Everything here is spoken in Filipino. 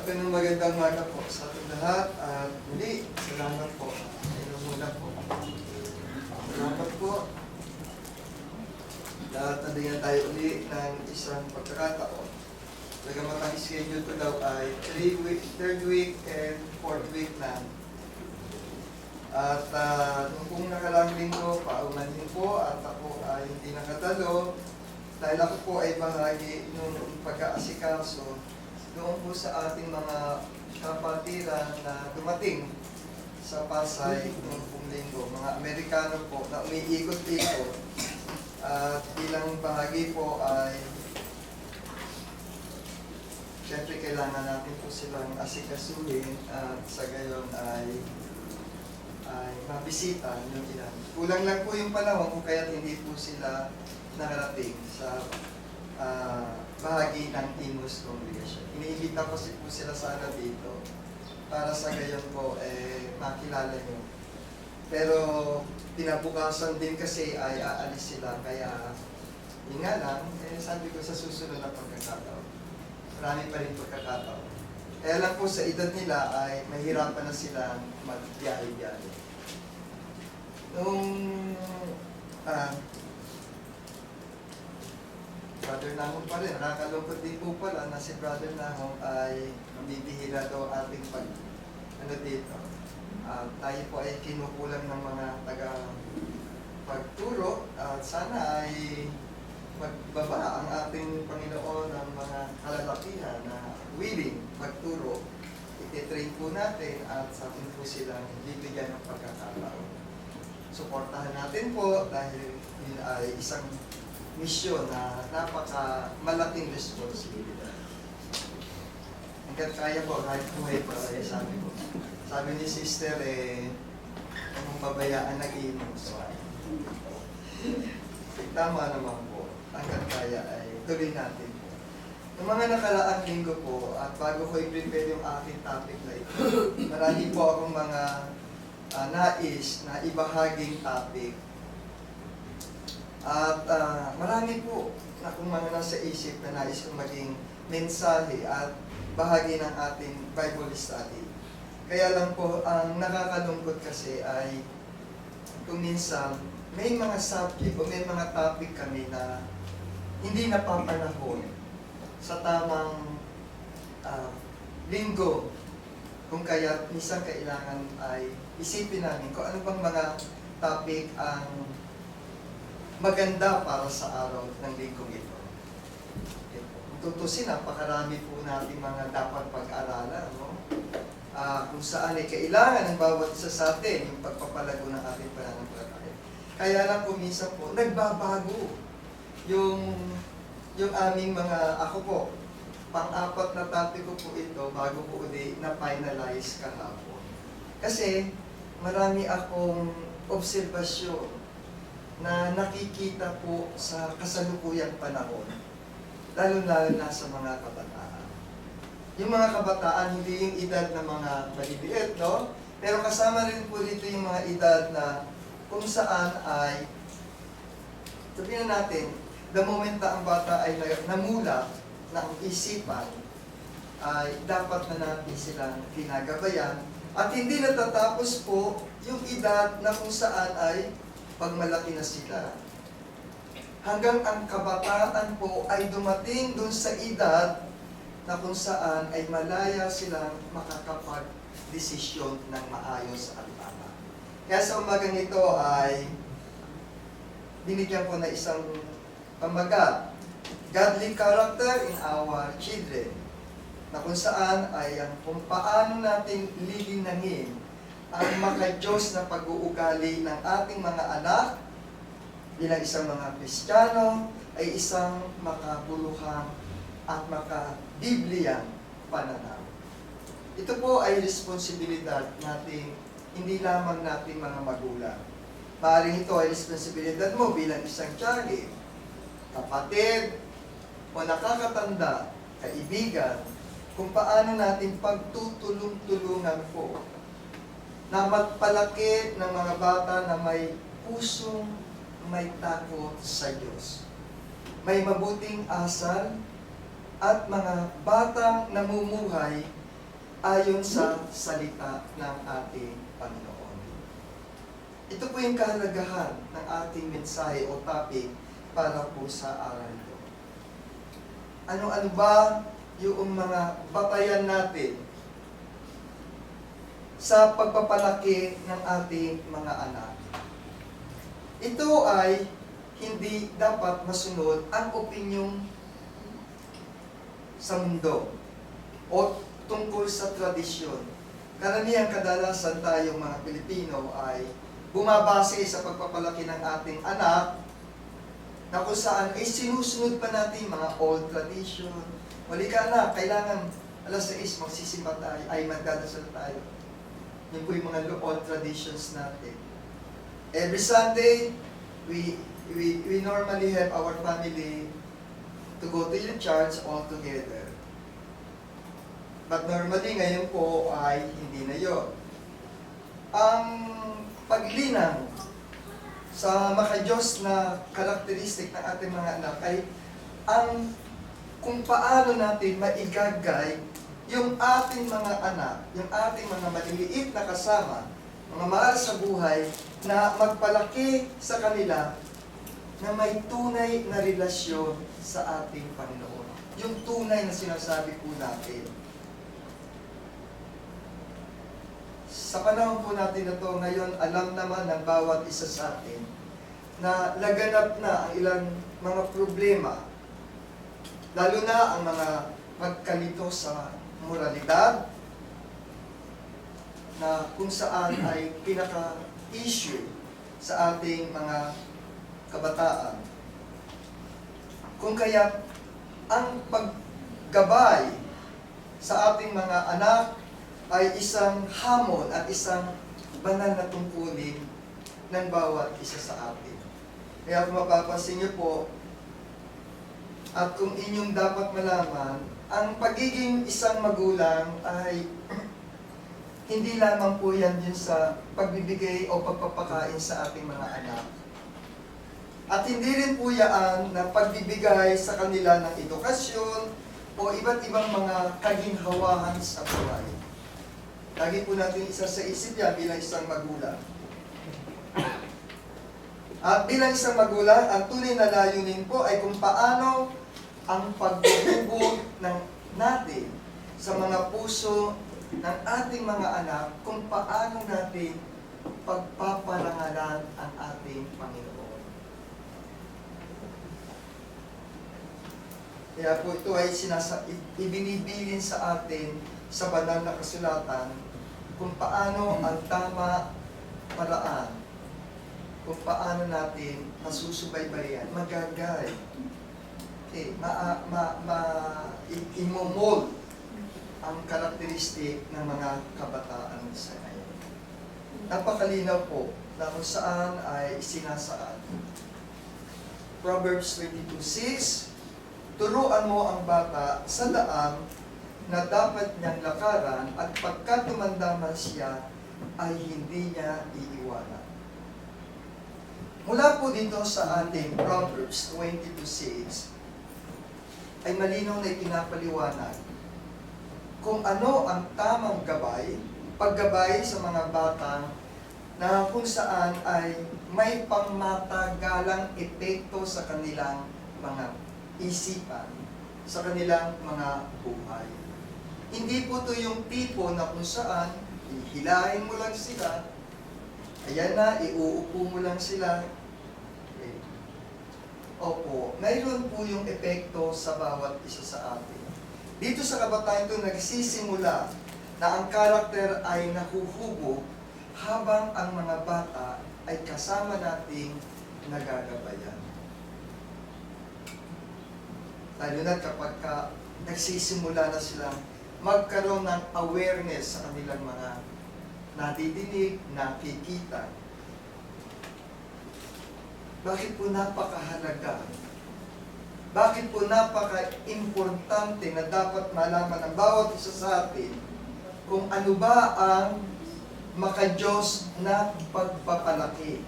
Magandang umaga po sa ating lahat at muli, salamat po. Ayun muna po. Salamat po. Lahat nandang tayo uli ng isang pagkakataon. Bagamat ang schedule ko daw ay 3rd week and 4th week na. At nung pong nakaraang linggo, paumanhin po at ako ay hindi nakatalo dahil ako po ay bahagi nung pagkaasikaso doon po sa ating mga kapatiran na dumating sa Pasay noong pong linggo. Mga Amerikano po na umiikot-ikot at bilang bahagi po ay siyempre kailangan natin po silang asikasuhin at sa gayon ay mabisita yung ilan. Kulang lang po yung panahon kung kaya hindi po sila nakarating sa bahagi ng Imus Congregation. Iniimbita ko po sila sana dito para sa gayon po makilala nyo. Pero pinabukasan din kasi ay aalis sila kaya yun nga lang, sabi ko sa susunod na pagkakataon. Marami pa rin pagkakataon. Kaya lang po sa edad nila ay mahirapan na sila magbiyahe-biyahe. Nung Brother Nahong pa rin, nakakalungkot din po pala na si Brother Nahong ay mabibihira daw ating dito. Tayo po ay kinukulang ng mga pagturo at sana ay magbaba ang ating Panginoon ng mga kalalakihan na willing magturo. Ititrain po natin at sa atin po silang bibigyan ng pagkakataon. Suportahan natin po dahil yun ay isang misyon na napaka-malaking responsibilidad. Hanggang kaya po, kahit buhay pa, sabi ko. Sabi ni Sister, anong babayaan nag-iinos. Tama naman po. Hanggang kaya ay tuloy natin po. Yung mga nakalaang linggo po, at bago ko i-prepare yung aking topic na ito, marami po akong mga nais na ibahaging topic. At marami po na kung mga nasa isip na nais kong maging mensahe at bahagi ng ating Bible study. Kaya lang po, ang nakakalungkot kasi ay kung minsan may mga subject o may mga topic kami na hindi napapanahon sa tamang linggo. Kung kaya minsan kailangan ay isipin namin kung ano bang mga topic ang maganda para sa araw ng linggong ito. Tutusin, napakarami po natin mga dapat pag-aralan, no? Kung saan ay kailangan ng bawat isa sa atin yung pagpapalago ng ating pananampalataya. Kaya lang po minsan po, nagbabago yung aming mga, ako po, pang-apat na topic ko po ito bago po ulit na-finalize kahapon. Kasi marami akong obserbasyon na nakikita po sa kasalukuyang panahon, lalo-lalo na sa mga kabataan. Yung mga kabataan, hindi yung edad na mga maliliit, no? Pero kasama rin po dito yung mga edad na kung saan ay, sabihin natin, the moment na ang bata ay namula ng isipan, ay dapat na natin silang ginagabayan. At hindi natatapos po yung edad na kung saan ay pag malaki na sila. Hanggang ang kabataan po ay dumating dun sa edad na kung saan ay malaya silang makakapag-desisyon ng maayos at tama. Kaya sa umagang ito ay binigyan ko na isang pamagat, godly character in our children, na kung saan ay kung paano natin lilinangin ang maka-Diyos na pag-uugali ng ating mga anak bilang isang mga Kristiyano ay isang makabuluhan at maka-Bibliang pananaw. Ito po ay responsibilidad natin, hindi lamang nating mga magulang. Maaaring ito ay responsibilidad mo bilang isang tiyari, kapatid, o nakakatanda, kaibigan, kung paano natin pagtutulong-tulungan po na magpalaki ng mga bata na may pusong may takot sa Diyos. May mabuting asal at mga batang namumuhay ayon sa salita ng ating Panginoon. Ito po yung kahalagahan ng ating mensahe o topic para po sa araw ito. Ano-ano ba yung mga batayan natin sa pagpapalaki ng ating mga anak? Ito ay hindi dapat masunod ang opinyong sa mundo o tungkol sa tradisyon. Karamihan kadalasan tayong mga Pilipino ay bumabase sa pagpapalaki ng ating anak na kung saan ay sinusunod pa natin mga old tradition. Wali ka na, kailangan alas 6 magsisimba tayo, ay magdadasal tayo. Yun po yung mga old traditions natin. Every Sunday, we normally have our family to go to the church all together. But normally, ngayon po ay hindi na yun. Ang paglinang sa makadiyos na karakteristik ng ating mga anak ay ang kung paano natin maigagay yung ating mga anak, yung ating mga maliliit na kasama, mga mahal sa buhay, na magpalaki sa kanila na may tunay na relasyon sa ating Panginoon. Yung tunay na sinasabi po natin. Sa panahon po natin na to, ngayon, alam naman ng bawat isa sa atin na laganap na ang ilang mga problema, lalo na ang mga pagkalito sa moralidad, na kung saan ay pinaka-issue sa ating mga kabataan. Kung kaya ang paggabay sa ating mga anak ay isang hamon at isang banal na tungkulin ng bawat isa sa atin. Kaya kung mapapansin niyo po, at kung inyong dapat malaman, ang pagiging isang magulang ay hindi lamang po yan din sa pagbibigay o pagpapakain sa ating mga anak. At hindi rin po yan na pagbibigay sa kanila ng edukasyon o iba't ibang mga kaginhawahan sa buhay. Lagi po natin isa sa isip yan bilang isang magulang. At bilang isang magulang, ang tunay na layunin po ay kung paano ang pagbubugbog ng natin sa mga puso ng ating mga anak, kung paano natin pagpaparangalan ang ating Panginoon. Kaya po ito ay ibinibilin sa atin sa banal na kasulatan kung paano ang tama paraan, kung paano natin masusubaybayan, magagay, imomold ang karakteristik ng mga kabataan sa ngayon. Napakalinaw po na kung saan ay sinasaad. Proverbs 22:6, turuan mo ang bata sa daan na dapat niyang lakaran at pagka tumanda man siya ay hindi niya iiwanan. Mula po dito sa ating Proverbs 22:6 ay malinaw na itinapaliwanag kung ano ang tamang gabay, paggabay sa mga bata na kung saan ay may pangmatagalang epekto sa kanilang mga isipan, sa kanilang mga buhay. Hindi po ito yung tipo na kung saan hihilahin mo lang sila, ayan na, iuupo mo lang sila. Okay. Opo, mayroon po yung epekto sa bawat isa sa atin. Dito sa kabataan ito, nagsisimula na ang karakter ay nahuhubog habang ang mga bata ay kasama nating nagagabayan. Lalo na kapag nagsisimula na silang magkaroon ng awareness sa kanilang mga nadidinig, nakikita. Bakit po napakahalaga? Bakit po napaka-importante na dapat malaman ng bawat isa sa atin kung ano ba ang makadiyos na pagpapalaki